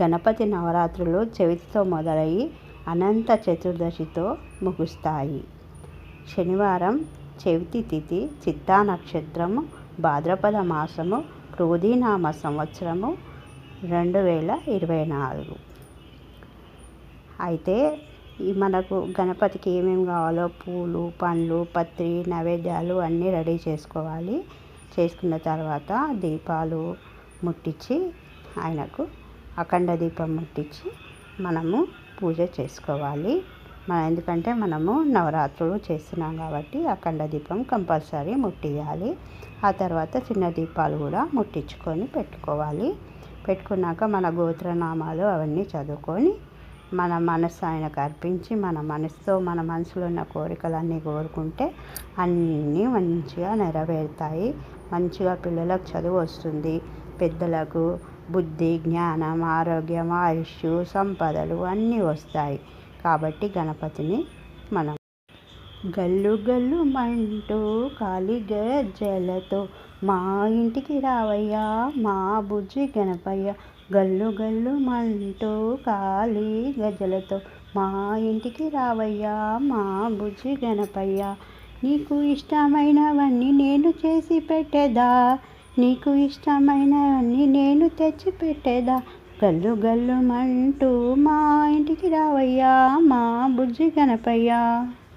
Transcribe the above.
గణపతి నవరాత్రులు చవితితో మొదలయ్యి అనంత చతుర్దశితో ముగుస్తాయి. శనివారం చవితి తిథి, చిత్తా నక్షత్రము, భాద్రపద మాసము, క్రోధీనామ సంవత్సరము 2024. అయితే మనకు గణపతికి ఏమేమి కావాలో పూలు, పండ్లు, పత్రి, నైవేద్యాలు అన్నీ రెడీ చేసుకోవాలి. చేసుకున్న తర్వాత దీపాలు ముట్టించి ఆయనకు అఖండ దీపం ముట్టించి మనము పూజ చేసుకోవాలి. ఎందుకంటే మనము నవరాత్రులు చేస్తున్నాం కాబట్టి అఖండ దీపం కంపల్సరీ ముట్టియాలి. ఆ తర్వాత చిన్న దీపాలు కూడా ముట్టించుకొని పెట్టుకోవాలి. పెట్టుకున్నాక మన గోత్రనామాలు అవన్నీ చదువుకొని మన మనసు ఆయనకు అర్పించి మన మనసుతో మన మనసులో ఉన్న కోరికలన్నీ కోరుకుంటే అన్నీ మంచిగా నెరవేరుతాయి. మంచిగా పిల్లలకు చదువు వస్తుంది, పెద్దలకు బుద్ధి, జ్ఞానం, ఆరోగ్యం, ఆయుష్, సంపదలు అన్నీ వస్తాయి. కాబట్టి గణపతిని మనం గల్లు గల్లు మంటూ కాలి గజ్జలతో మా ఇంటికి రావయ్యా మా బుజ్జి గణపయ్య, గల్లు గల్లు మంటూ కాలి గజ్జలతో మా ఇంటికి రావయ్యా మా బుజ్జి గణపయ్య, నీకు ఇష్టమైనవన్నీ నేను చేసి పెట్టేదా, నీకు ఇష్టమైనవన్నీ నేను తెచ్చి పెట్టేదా, గల్లు గల్లు మంటూ మా ఇంటికి రావయ్యా మా బుజ్జి గణపయ్య.